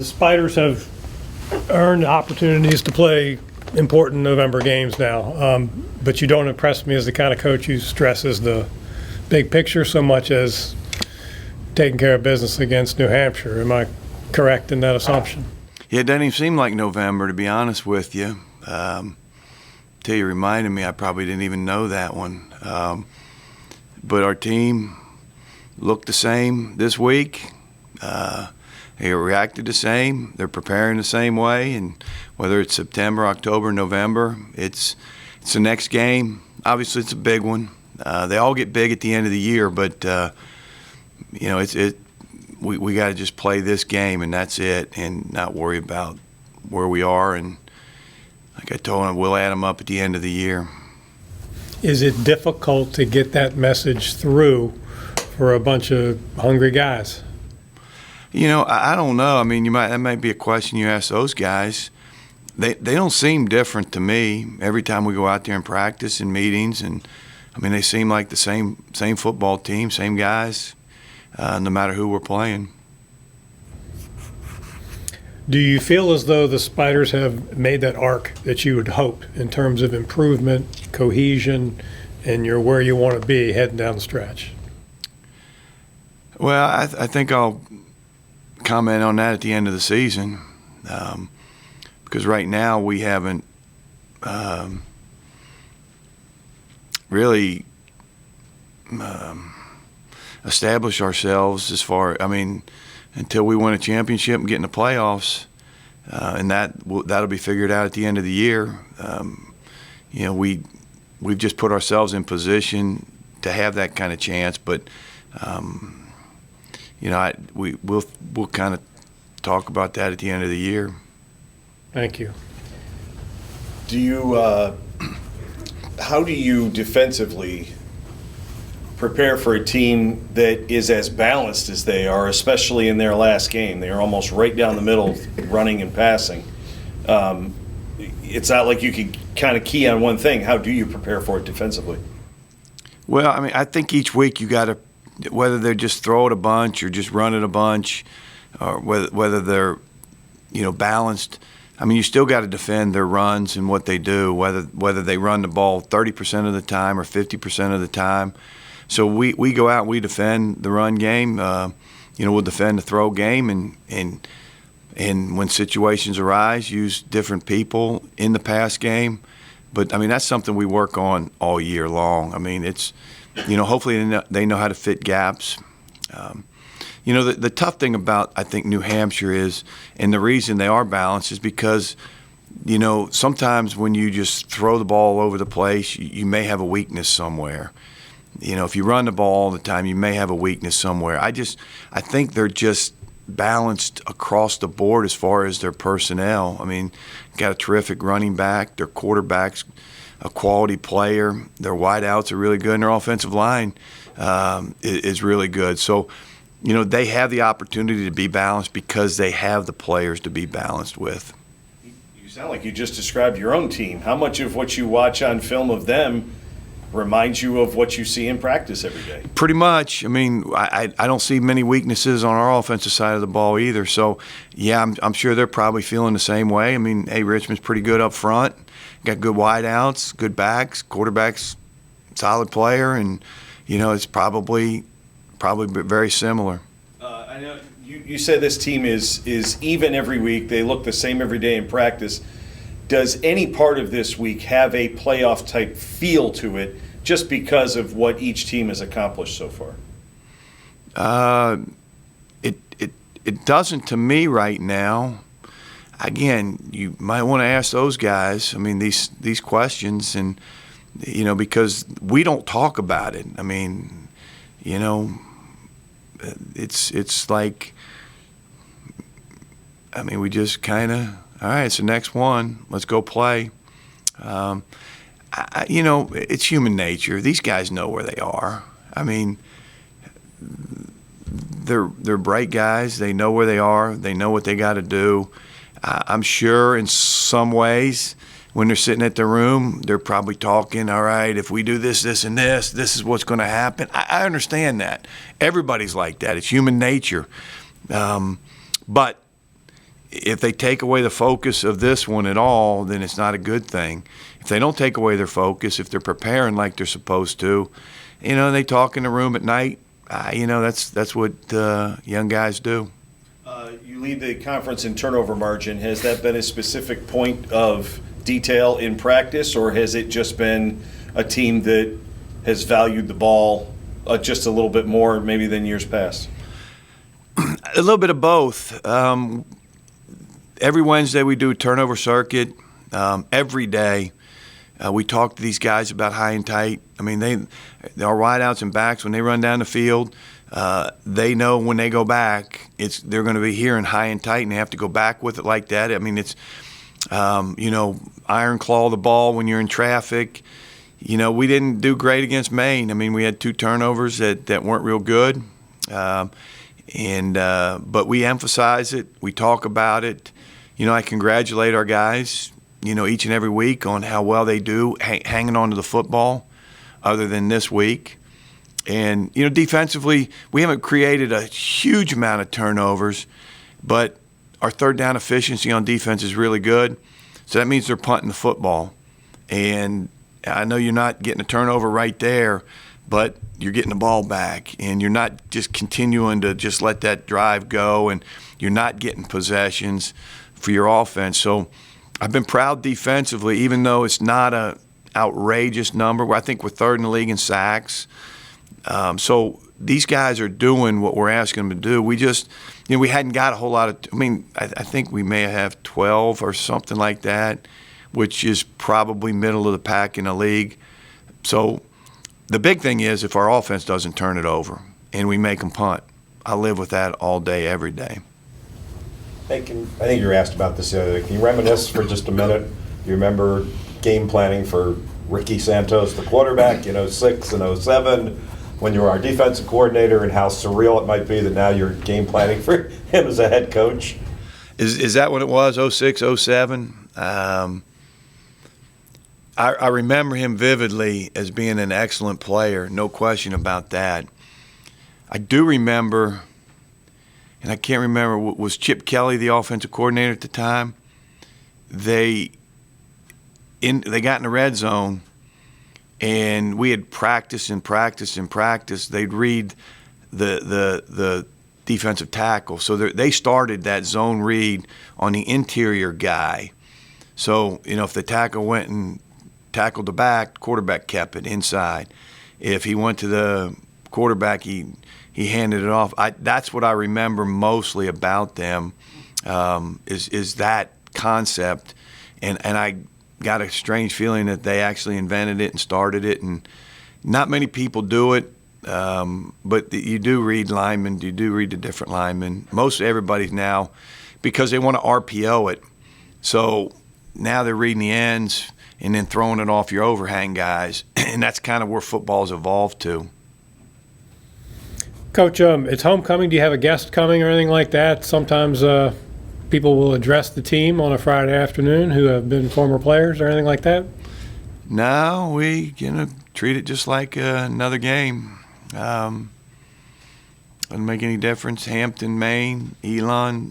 The Spiders have earned opportunities to play important November games now, but you don't impress me as the kind of coach who stresses the big picture so much as taking care of business against New Hampshire. Am I correct in that assumption? Yeah, it doesn't even seem like November, to be honest with you. Till you reminded me, I probably didn't even know that one. But our team looked the same this week. They reacted the same. They're preparing the same way. And whether it's September, October, November, it's the next game. Obviously, it's a big one. They all get big at the end of the year, but we got to just play this game, and that's it, and not worry about where we are. And like I told them, we'll add them up at the end of the year. Is it difficult to get that message through for a bunch of hungry guys? I don't know. I mean, that might be a question you ask those guys. They don't seem different to me every time we go out there and practice and meetings, and I mean they seem like the same football team, same guys, no matter who we're playing. Do you feel as though the Spiders have made that arc that you would hope in terms of improvement, cohesion, and you're where you want to be heading down the stretch? Well, I think I'll comment on that at the end of the season, because right now we haven't really established ourselves until we win a championship and get in the playoffs, and that'll be figured out at the end of the year. We've just put ourselves in position to have that kind of chance, but we'll kind of talk about that at the end of the year. Thank you. How do you defensively prepare for a team that is as balanced as they are, especially in their last game? They are almost right down the middle, running and passing. It's not like you can kind of key on one thing. How do you prepare for it defensively? Well, I mean, I think each week you got to, whether they're just throw it a bunch or just run it a bunch, or whether they're, balanced. I mean, you still got to defend their runs and what they do, whether they run the ball 30% of the time or 50% of the time. So we go out and we defend the run game. We'll defend the throw game, and when situations arise, use different people in the pass game. But I mean, that's something we work on all year long. I mean, it's hopefully they know how to fit gaps. The tough thing about, I think, New Hampshire is, and the reason they are balanced is because, sometimes when you just throw the ball all over the place, you may have a weakness somewhere. If you run the ball all the time, you may have a weakness somewhere. I think they're just balanced across the board as far as their personnel. I mean, got a terrific running back. Their quarterback's a quality player. Their wideouts are really good, and their offensive line is really good. So, they have the opportunity to be balanced because they have the players to be balanced with. You sound like you just described your own team. How much of what you watch on film of them reminds you of what you see in practice every day? Pretty much. I mean, I don't see many weaknesses on our offensive side of the ball either. So, yeah, I'm sure they're probably feeling the same way. I mean, hey, Richmond's pretty good up front. Got good wideouts, good backs, quarterback's solid player, and, it's probably very similar. I know you said this team is even every week. They look the same every day in practice. Does any part of this week have a playoff type feel to it just because of what each team has accomplished so far? It doesn't to me right now. Again, you might want to ask those guys, I mean, these questions, and because we don't talk about it. I mean, it's like, I mean, we just kind of, all right, it's the next one. Let's go play. It's human nature. These guys know where they are. I mean, they're bright guys. They know where they are. They know what they got to do. I'm sure in some ways when they're sitting at their room, they're probably talking, all right, if we do this, this, and this is what's going to happen. I understand that. Everybody's like that. It's human nature. But if they take away the focus of this one at all, then it's not a good thing. If they don't take away their focus, if they're preparing like they're supposed to, they talk in the room at night. That's what young guys do. You lead the conference in turnover margin. Has that been a specific point of detail in practice, or has it just been a team that has valued the ball just a little bit more maybe than years past? A little bit of both. Every Wednesday we do a turnover circuit. Every day we talk to these guys about high and tight. I mean, our wideouts and backs, when they run down the field, they know when they go back, they're going to be hearing high and tight, and they have to go back with it like that. I mean, it's iron claw the ball when you're in traffic. We didn't do great against Maine. I mean, we had 2 turnovers that weren't real good, but we emphasize it. We talk about it. I congratulate our guys, each and every week on how well they do hanging on to the football, other than this week. And, defensively, we haven't created a huge amount of turnovers, but our third down efficiency on defense is really good. So that means they're punting the football. And I know you're not getting a turnover right there, but you're getting the ball back. And you're not just continuing to just let that drive go, and you're not getting possessions for your offense. So I've been proud defensively, even though it's not a outrageous number. I think we're third in the league in sacks. So these guys are doing what we're asking them to do. We just, we hadn't got a whole lot of – I think we may have 12 or something like that, which is probably middle of the pack in the league. So the big thing is if our offense doesn't turn it over and we make them punt, I live with that all day, every day. Hey, I think you were asked about this the other day. Can you reminisce for just a minute? Do you remember game planning for Ricky Santos, the quarterback, in 06 and 07, when you were our defensive coordinator, and how surreal it might be that now you're game planning for him as a head coach? Is that what it was, 06, 07? I remember him vividly as being an excellent player, no question about that. I do remember, and I can't remember, was Chip Kelly the offensive coordinator at the time? They got in the red zone, and we had practiced. They'd read the defensive tackle. So they started that zone read on the interior guy. So, if the tackle went and tackled the back, quarterback kept it inside. If he went to the quarterback, he handed it off. That's what I remember mostly about them, is that concept. And I got a strange feeling that they actually invented it and started it. And not many people do it, but you do read linemen. You do read the different linemen. Most everybody's now, because they want to RPO it. So now they're reading the ends and then throwing it off your overhang guys. And that's kind of where football's evolved to. Coach, it's homecoming. Do you have a guest coming or anything like that? Sometimes people will address the team on a Friday afternoon who have been former players or anything like that? No, we treat it just like another game. Doesn't make any difference. Hampton, Maine, Elon,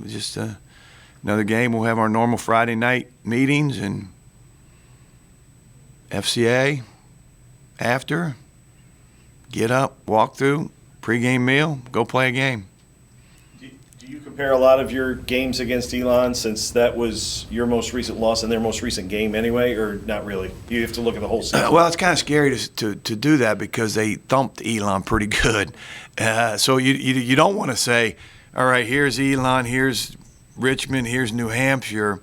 just another game. We'll have our normal Friday night meetings and FCA after. Get up, walk through, pregame meal, go play a game. Do you compare a lot of your games against Elon, since that was your most recent loss and their most recent game anyway, or not really? You have to look at the whole season. Well, it's kind of scary to do that because they thumped Elon pretty good. So you don't want to say, all right, here's Elon, here's Richmond, here's New Hampshire.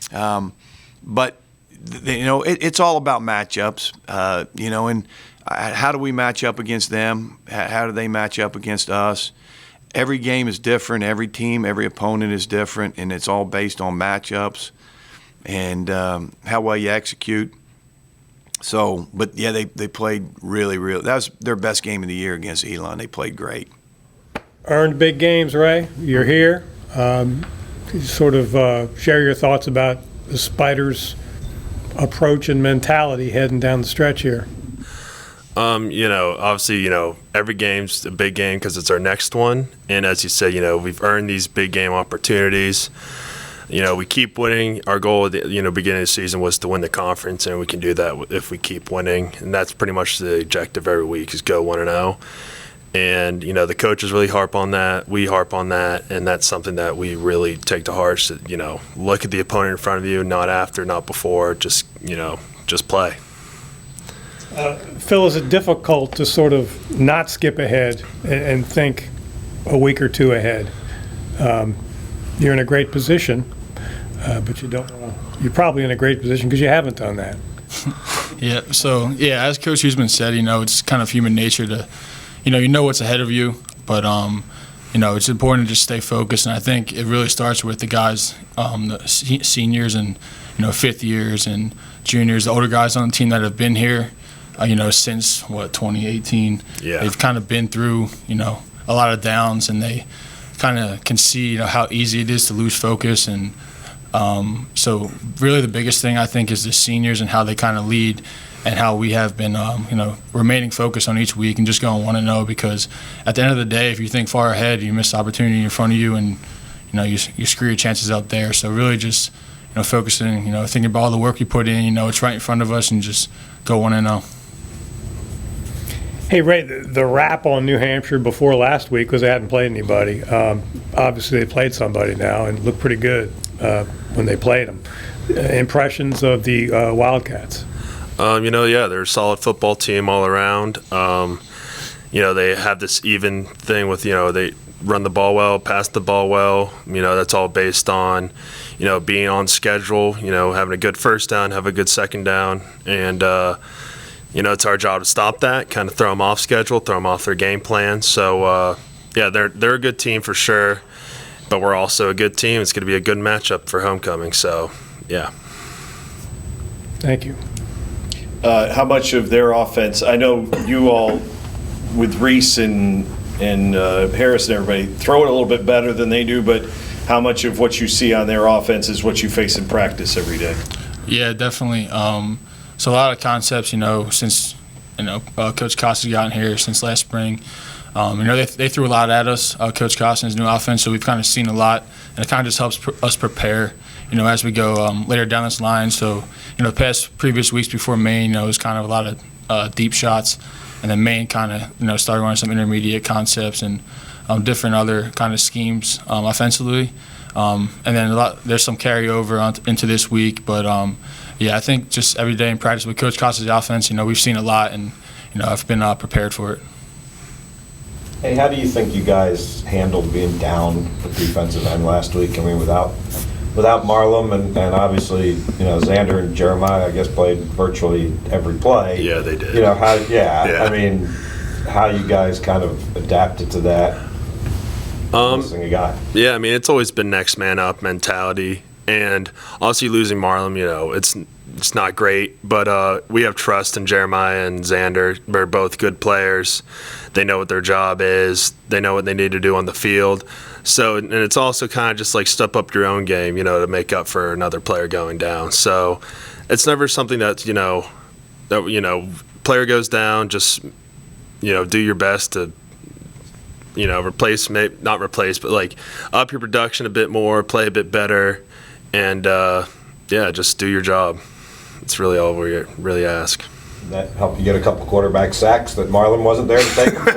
But, it's all about matchups, and how do we match up against them? How do they match up against us? Every game is different. Every team, every opponent is different, and it's all based on matchups and how well you execute. So, but yeah, they played really. That was their best game of the year against Elon. They played great. Earned big games, Ray. You're here. Sort of share your thoughts about the Spiders' approach and mentality heading down the stretch here. Obviously, every game's a big game because it's our next one. And as you said, we've earned these big game opportunities. We keep winning. Our goal at the beginning of the season was to win the conference, and we can do that if we keep winning. And that's pretty much the objective every week is go 1-0. And, the coaches really harp on that. We harp on that. And that's something that we really take to heart. So, look at the opponent in front of you, not after, not before. Just play. Phil, is it difficult to sort of not skip ahead and think a week or two ahead? You're in a great position, but you're probably in a great position because you haven't done that. Yeah, so, as Coach Huseman said, it's kind of human nature to, you know what's ahead of you, but, it's important to just stay focused, and I think it really starts with the guys, the seniors and, fifth years and juniors, the older guys on the team that have been here, since, 2018. Yeah. They've kind of been through, a lot of downs, and they kind of can see, how easy it is to lose focus. And so really the biggest thing, I think, is the seniors and how they kind of lead and how we have been, remaining focused on each week and just going 1-0, because at the end of the day, if you think far ahead, you miss the opportunity in front of you, and, you screw your chances out there. So really just, focusing, thinking about all the work you put in, it's right in front of us, and just go 1-0. Hey, Ray, the rap on New Hampshire before last week was they hadn't played anybody. Obviously, they played somebody now and looked pretty good when they played them. Impressions of the Wildcats? They're a solid football team all around. They have this even thing with, they run the ball well, pass the ball well. That's all based on, being on schedule, having a good first down, have a good second down. And, it's our job to stop that, kind of throw them off schedule, throw them off their game plan. So, they're a good team for sure, but we're also a good team. It's going to be a good matchup for homecoming. So, yeah. Thank you. How much of their offense, I know you all, with Reese and Harris and everybody, throw it a little bit better than they do, but how much of what you see on their offense is what you face in practice every day? Yeah, definitely. So a lot of concepts, since, Coach Costa's gotten here since last spring, they threw a lot at us, Coach Costa and his new offense, so we've kind of seen a lot, and it kind of just helps us prepare, as we go later down this line. So, the previous weeks before Maine, it was kind of a lot of deep shots, and then Maine kind of, started running some intermediate concepts and different other kind of schemes offensively. And then there's some carryover into this week, but I think just every day in practice with Coach Costa's offense, we've seen a lot, and I've been prepared for it. Hey, how do you think you guys handled being down the defensive end last week? I mean, without Marlum and obviously, Xander and Jeremiah, I guess, played virtually every play. Yeah, they did. I mean, how you guys kind of adapted to that? Missing a guy. Yeah, I mean, it's always been next man up mentality. And obviously losing Marlon, it's not great. But we have trust in Jeremiah and Xander. They're both good players. They know what their job is. They know what they need to do on the field. So, and it's also kind of just like step up your own game, to make up for another player going down. So it's never something that's, player goes down, just, do your best to, replace, not replace, but like up your production a bit more, play a bit better, and just do your job. It's really all we really ask. That helped you get a couple quarterback sacks that Marlon wasn't there to take them.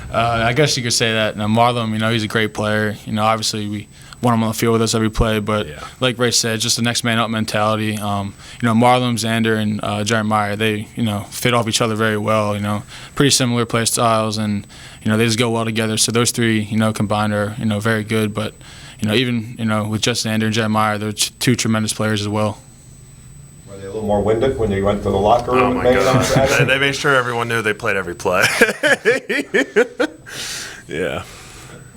I guess you could say that. Now, Marlon, he's a great player. Obviously we want him on the field with us every play, but like Ray said, just the next man up mentality. Marlon, Xander, and Jeremiah, they, fit off each other very well. Pretty similar play styles, and, they just go well together. So those three, combined are, very good. But, even, with just Xander and Jeremiah, they're two tremendous players as well. Were they a little more winded when you went to the locker room? Oh my God! They made sure everyone knew they played every play. Yeah.